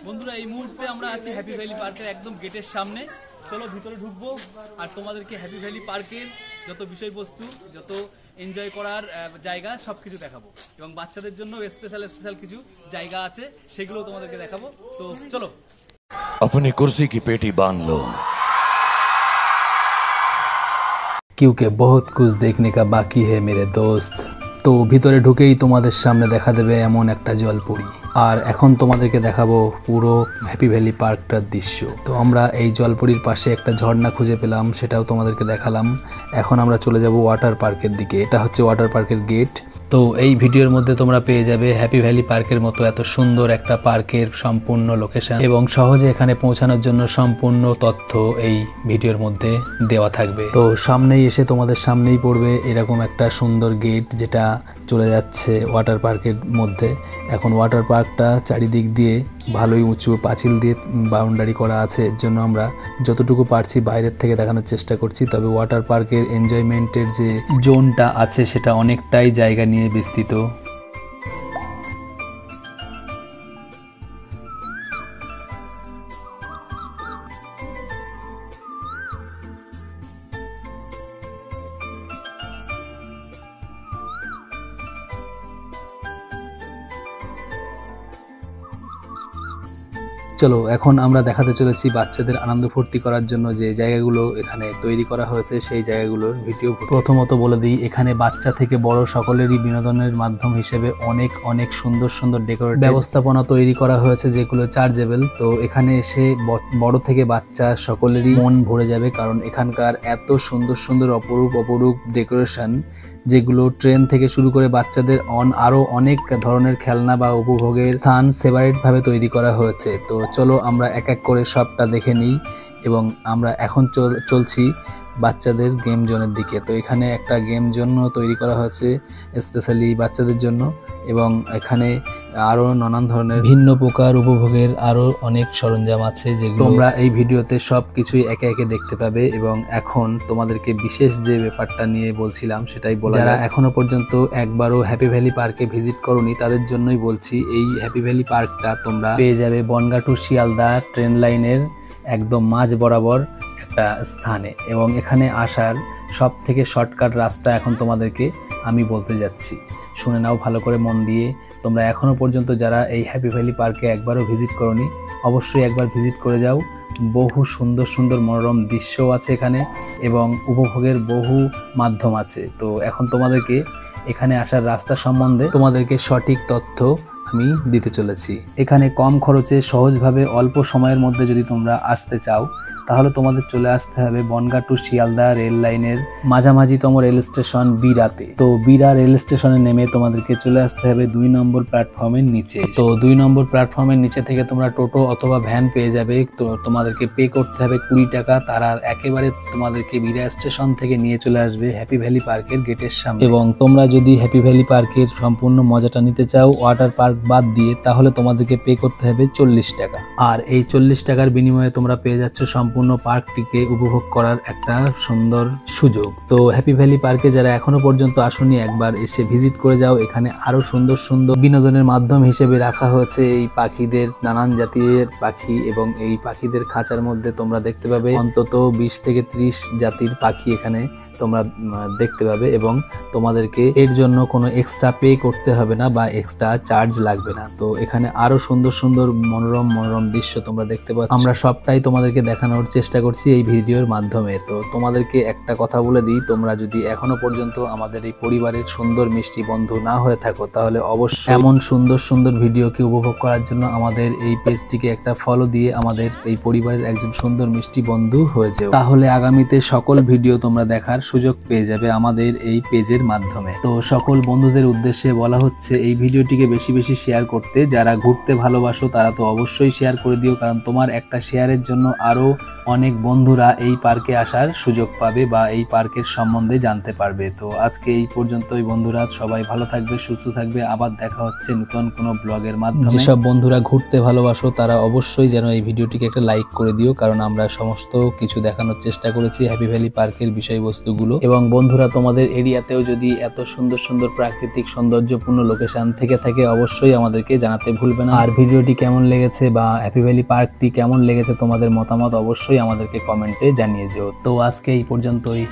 বন্ধুরা এই মুহূর্তে আমরা আছি হ্যাপি ভ্যালি পার্কের একদম গেটের সামনে। চলো ভিতরে ঢুকবো আর তোমাদেরকে হ্যাপি ভ্যালি পার্কের যত বিষয়বস্তু, যত এনজয় করার জায়গা সব কিছু দেখাবো এবং বাচ্চাদের জন্য স্পেশাল কিছু জায়গা আছে সেগুলো তোমাদেরকে দেখাবো। তো চলো। अपनी कुर्सी की पेटी बांध लो क्योंकि बहुत कुछ देखने का बाकी है मेरे दोस्त। তো ভিতরে ঢুকেই তোমাদের সামনে দেখা দেবে এমন একটা জলপুরি, আর এখন তোমাদেরকে দেখাবো পুরো হ্যাপি ভ্যালি পার্কটার দৃশ্য। তো আমরা এই জলপুরির পাশে একটা ঝর্ণা খুঁজে পেলাম, সেটাও তোমাদেরকে দেখালাম। এখন আমরা চলে যাব ওয়াটার পার্কের দিকে। এটা হচ্ছে ওয়াটার পার্কের গেট। তো এই ভিডিওর মধ্যে তোমরা পেয়ে যাবে হ্যাপি ভ্যালি পার্কের মতো এত সুন্দর একটা পার্কের সম্পূর্ণ লোকেশন এবং সহজে এখানে পৌঁছানোর জন্য সম্পূর্ণ তথ্য এই ভিডিওর মধ্যে দেওয়া থাকবে। তো সামনেই এসে তোমাদের সামনেই পড়বে এরকম একটা সুন্দর গেট, যেটা চলে যাচ্ছে ওয়াটার পার্কের মধ্যে। এখন ওয়াটার পার্কটা চারিদিক দিয়ে ভালোই উঁচু পাঁচিল দিয়ে বাউন্ডারি করা আছে, এর জন্য আমরা যতটুকু পারছি বাইরের থেকে দেখানোর চেষ্টা করছি। তবে ওয়াটার পার্কের এনজয়মেন্টের যে জোনটা আছে সেটা অনেকটাই জায়গা নিয়ে বিস্তৃত। চলো এখন আমরা দেখাতে চলেছি বাচ্চাদের আনন্দ ফুর্তি করার জন্য যে জায়গাগুলো এখানে তৈরি করা হয়েছে সেই জায়গাগুলোর ভিডিও। প্রথমত বলে দিই, এখানে বাচ্চা থেকে বড় সকলেরই বিনোদনের মাধ্যম হিসেবে অনেক সুন্দর ডেকোরেট ব্যবস্থাপনা তৈরি করা হয়েছে, যেগুলো চার্জেবল। তো এখানে এসে বড় থেকে বাচ্চা সকলেরই মন ভরে যাবে, কারণ এখানকার এত সুন্দর অপরূপ ডেকোরেশন, যেগুলো ট্রেন থেকে শুরু করে বাচ্চাদের আরো অনেক ধরনের খেলনা বা উপভোগের স্থান সেপারেট ভাবে তৈরি করা হয়েছে। তো চলো আমরা এক এক করে সবটা দেখে নিই এবং আমরা এখন চলছি বাচ্চাদের গেম জোনের দিকে। তো এখানে একটা গেম জোন তৈরি করা হয়েছে স্পেশালি বাচ্চাদের জন্য এবং এখানে আরো নানান ধরনের ভিন্ন প্রকার উপভোগের আরো অনেক সরঞ্জাম আছে, যেগুলো তোমরা এই ভিডিওতে সব কিছুই একে একে দেখতে পাবে। এবং এখন তোমাদেরকে বিশেষ যে ব্যাপারটা নিয়ে বলছিলাম সেটাই বলা, যারা এখনো পর্যন্ত একবারও হ্যাপি ভ্যালি পার্কে ভিজিট করোনি তাদের জন্যই বলছি। এই হ্যাপি ভ্যালি পার্কটা তোমরা পেয়ে যাবে বনগাঁ টু শিয়ালদা ট্রেন লাইনের একদম মাঝ বরাবর একটা স্থানে, এবং এখানে আসার সব থেকে শর্টকাট রাস্তা এখন তোমাদেরকে আমি বলতে যাচ্ছি। শুনে নাও ভালো করে মন দিয়ে। তোমরা এখনো পর্যন্ত যারা এই হ্যাপি ভ্যালি পার্কে একবারও ভিজিট করোনি অবশ্যই একবার ভিজিট করে যাও। বহু সুন্দর মনোরম দৃশ্যও আছে এখানে এবং উপভোগের বহু মাধ্যম আছে। তো এখন তোমাদেরকে এখানে আসার রাস্তা সম্বন্ধে তোমাদেরকে সঠিক তথ্য আমি দিতে চলেছি। এখানে কম খরচে সহজভাবে অল্প সময়ের মধ্যে যদি তোমরা আসতে চাও তাহলে তোমাদের চলে আসতে হবে বনগাঁ টু শিয়ালদা রেল লাইনের মাঝামাঝিতম রেল স্টেশন বিরাতে। তো বিরা রেল স্টেশনে নেমে তোমাদেরকে চলে আসতে হবে 2 নম্বর প্ল্যাটফর্মের নিচে। তো 2 নম্বর প্ল্যাটফর্মের নিচে থেকে তোমরা টোটো অথবা ভ্যান পেয়ে যাবে। তো তোমাদেরকে পে করতে হবে 20 টাকা। তারা একেবারে তোমাদেরকে বিরা স্টেশন থেকে নিয়ে চলে আসবে হ্যাপি ভ্যালি পার্কের গেটের সামনে। এবং তোমরা যদি হ্যাপি ভ্যালি পার্কের সম্পূর্ণ মজাটা নিতে চাও ওয়াটার পার্ক বাদ দিয়ে, তাহলে তোমাদেরকে পে করতে হবে 40 টাকা। আর এই 40 টাকার বিনিময়ে তোমরা পেয়ে যাচ্ছ সম্পূর্ণ পার্কটিকে উপভোগ করার একটা সুন্দর সুযোগ। তো হ্যাপি ভ্যালি পার্কে যারা এখনো পর্যন্ত আসেনি একবার এসে ভিজিট করে যাও। এখানে আরো সুন্দর বিনোদনের মাধ্যম হিসেবে রাখা হয়েছে এই পাখিদের, নানান জাতির পাখি, এবং এই পাখিদের খাঁচার মধ্যে তোমরা দেখতে পাবে অন্তত 20 থেকে 30 জাতির পাখি এখানে তোমরা দেখতে পাবে এবং তোমাদেরকে এর জন্য কোনো এক্সট্রা পে করতে হবে না বা এক্সট্রা চার্জ লাগবে না। তো এখানে আরো সুন্দর মনোরম দৃশ্য তোমরা দেখতে পাচ্ছ। আমরা সবটাই তোমাদেরকে দেখানোর চেষ্টা করছি এই ভিডিওর মাধ্যমে। তো তোমাদেরকে একটা কথা বলে দিই, তোমরা যদি এখনো পর্যন্ত আমাদের এই পরিবারের সুন্দর মিষ্টি বন্ধু না হয়ে থাকো তাহলে অবশ্যই এমন সুন্দর ভিডিওকে উপভোগ করার জন্য আমাদের এই পেজটিকে একটা ফলো দিয়ে আমাদের এই পরিবারের একজন সুন্দর মিষ্টি বন্ধু হয়ে যাও। তাহলে আগামীতে সকল ভিডিও তোমরা দেখার সুযোগ পেয়ে যাবে আমাদের এই পেজের মাধ্যমে। তো সকল বন্ধুদের উদ্দেশ্যে বলা হচ্ছে এই ভিডিওটিকে বেশি শেয়ার করতে। যারা ঘুরতে ভালোবাসো তারা তো অবশ্যই শেয়ার করে দিও, কারণ তোমার একটা শেয়ারের জন্য আরো অনেক বন্ধুরা এই পার্কে আসার সুযোগ পাবে বা এই পার্কের সম্বন্ধে জানতে পারবে। তো আজকে এই পর্যন্তই বন্ধুরা, সবাই ভালো থাকবে, সুস্থ থাকবে। আবার দেখা হচ্ছে নতুন কোনো ব্লগের মাধ্যমে। যেসব বন্ধুরা ঘুরতে ভালোবাসো তারা অবশ্যই যেন এই ভিডিওটিকে একটা লাইক করে দিও, কারণ আমরা সমস্ত কিছু দেখানোর চেষ্টা করেছি হ্যাপি ভ্যালি পার্কের বিষয়বস্তু। ভিউগুলো। এবং বন্ধুরা, তোমাদের এরিয়াতেও যদি এত সুন্দর সুন্দর প্রাকৃতিক সৌন্দর্যপূর্ণ লোকেশন থেকে থাকে অবশ্যই আমাদেরকে জানাতে ভুলবে না। আর ভিডিওটি কেমন লেগেছে বা হ্যাপি ভ্যালি পার্কটি কেমন লেগেছে তোমাদের মতামত অবশ্যই আমাদেরকে কমেন্টে জানিয়ে যেও। তো আজকে এই পর্যন্তই।